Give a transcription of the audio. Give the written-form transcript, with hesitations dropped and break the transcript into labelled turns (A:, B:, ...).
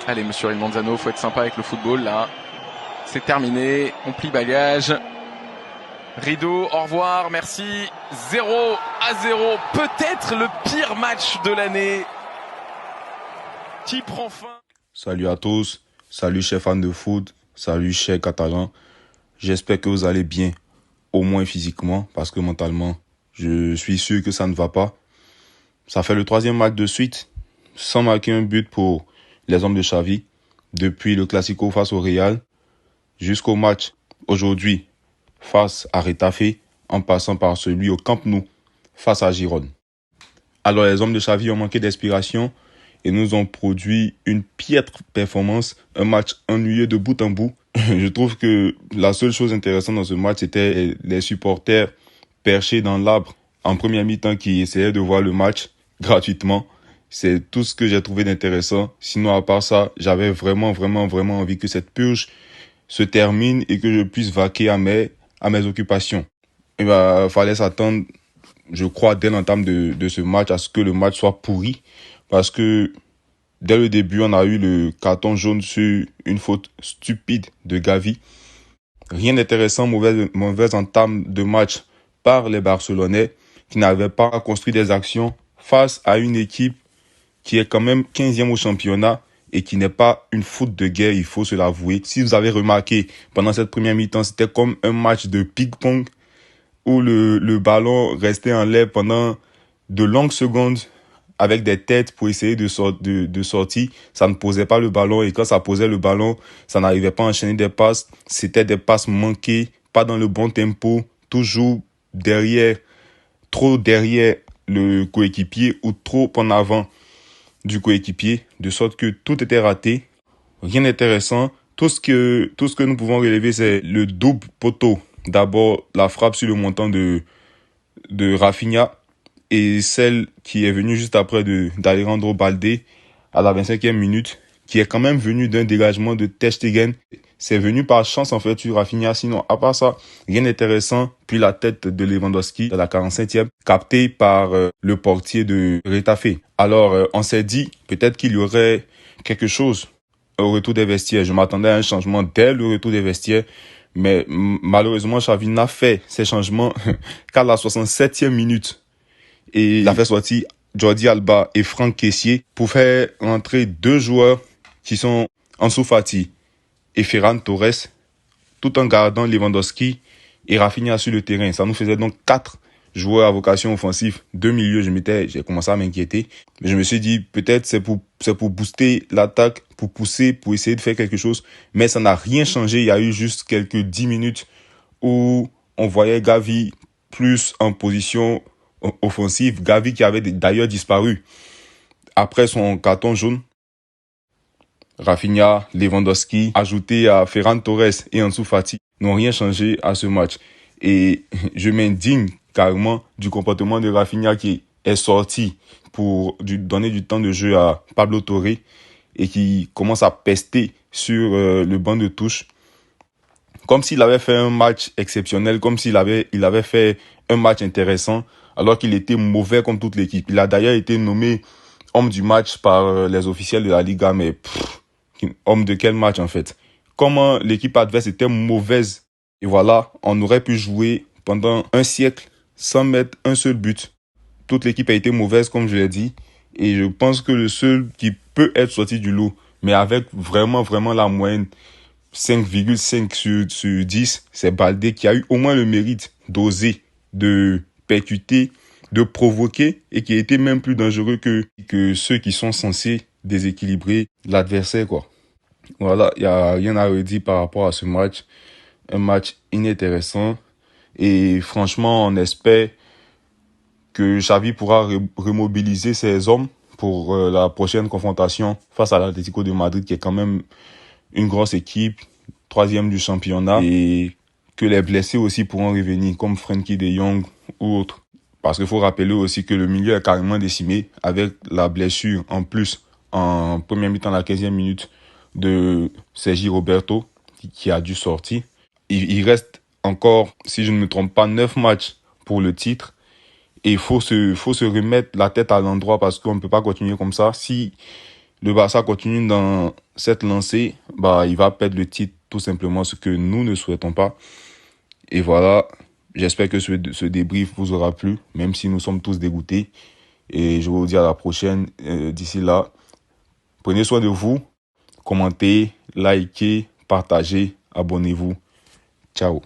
A: Allez, monsieur Manzano, faut être sympa avec le football, là. C'est terminé, on plie bagage. Rideau, au revoir, merci. 0-0, peut-être le pire match de l'année. Qui prend fin?
B: Salut à tous, salut chers fans de foot, salut chers Catalans. J'espère que vous allez bien, au moins physiquement, parce que mentalement, je suis sûr que ça ne va pas. Ça fait le 3e match de suite, sans marquer un but pour les hommes de Xavi, depuis le Classico face au Real, jusqu'au match aujourd'hui face à Retafe, en passant par celui au Camp Nou face à Girone. Alors les hommes de Xavi ont manqué d'inspiration et nous ont produit une piètre performance, un match ennuyeux de bout en bout. Je trouve que la seule chose intéressante dans ce match, c'était les supporters perchés dans l'arbre en première mi-temps qui essayaient de voir le match gratuitement. C'est tout ce que j'ai trouvé d'intéressant. Sinon, à part ça, j'avais vraiment envie que cette purge se termine et que je puisse vaquer à mes occupations. Il fallait s'attendre, je crois, dès l'entame de ce match, à ce que le match soit pourri. Parce que dès le début, on a eu le carton jaune sur une faute stupide de Gavi. Rien d'intéressant, mauvaise entame de match par les Barcelonais qui n'avaient pas construit des actions face à une équipe qui est quand même 15e au championnat et qui n'est pas une foot de guerre, il faut se l'avouer. Si vous avez remarqué, pendant cette première mi-temps, c'était comme un match de ping-pong où le ballon restait en l'air pendant de longues secondes avec des têtes pour essayer de sortir. Ça ne posait pas le ballon et quand ça posait le ballon, ça n'arrivait pas à enchaîner des passes. C'était des passes manquées, pas dans le bon tempo, toujours derrière, trop derrière le coéquipier ou trop en avant du coéquipier, de sorte que tout était raté, rien d'intéressant. Tout ce que nous pouvons relever, c'est le double poteau. D'abord, la frappe sur le montant de Rafinha et celle qui est venue juste après d'Alejandro Balde à la 25e minute, qui est quand même venue d'un dégagement de Ter Stegen. C'est venu par chance en fait sur Rafinha, sinon à part ça, rien d'intéressant. Puis la tête de Lewandowski à la 45e, captée par le portier de Retafe. Alors on s'est dit peut-être qu'il y aurait quelque chose au retour des vestiaires. Je m'attendais à un changement dès le retour des vestiaires, mais malheureusement Xavi n'a fait ces changements qu'à la 67e minute. Et il a fait sortir Jordi Alba et Franck Kessié pour faire entrer 2 joueurs qui sont Ansu Fati et Ferran Torres, tout en gardant Lewandowski et Rafinha sur le terrain. Ça nous faisait donc 4 joueurs à vocation offensive, 2 milieux. J'ai commencé à m'inquiéter. Mais je me suis dit, peut-être c'est pour booster l'attaque, pour pousser, pour essayer de faire quelque chose. Mais ça n'a rien changé. Il y a eu juste quelques 10 minutes où on voyait Gavi plus en position offensive. Gavi qui avait d'ailleurs disparu après son carton jaune. Rafinha, Lewandowski, ajouté à Ferran Torres et Ansu Fati, n'ont rien changé à ce match. Et je m'indigne carrément du comportement de Rafinha qui est sorti pour donner du temps de jeu à Pablo Torre et qui commence à pester sur le banc de touche. Comme s'il avait fait un match exceptionnel, comme s'il avait fait un match intéressant, alors qu'il était mauvais comme toute l'équipe. Il a d'ailleurs été nommé homme du match par les officiels de la Liga, mais homme de quel match en fait? Comment l'équipe adverse était mauvaise. Et voilà, on aurait pu jouer pendant un siècle sans mettre un seul but. Toute l'équipe a été mauvaise comme je l'ai dit. Et je pense que le seul qui peut être sorti du lot, mais avec vraiment la moyenne, 5,5 sur 10, c'est Balde qui a eu au moins le mérite d'oser, de percuter, de provoquer et qui a été même plus dangereux que ceux qui sont censés déséquilibrer l'adversaire, quoi. Voilà, il n'y a rien à redire par rapport à ce match. Un match inintéressant. Et franchement, on espère que Xavi pourra remobiliser ses hommes pour la prochaine confrontation face à l'Atlético de Madrid, qui est quand même une grosse équipe, 3e du championnat, et que les blessés aussi pourront revenir, comme Frenkie de Jong ou autres. Parce qu'il faut rappeler aussi que le milieu est carrément décimé avec la blessure en plus en première mi-temps, la 15e minute de Sergi Roberto qui a dû sortir. Il reste encore, si je ne me trompe pas, 9 matchs pour le titre. Et il faut se remettre la tête à l'endroit parce qu'on ne peut pas continuer comme ça. Si le Barça continue dans cette lancée, il va perdre le titre, tout simplement, ce que nous ne souhaitons pas. Et voilà, j'espère que ce débrief vous aura plu, même si nous sommes tous dégoûtés. Et je vous dis à la prochaine. D'ici là, prenez soin de vous, commentez, likez, partagez, abonnez-vous. Ciao.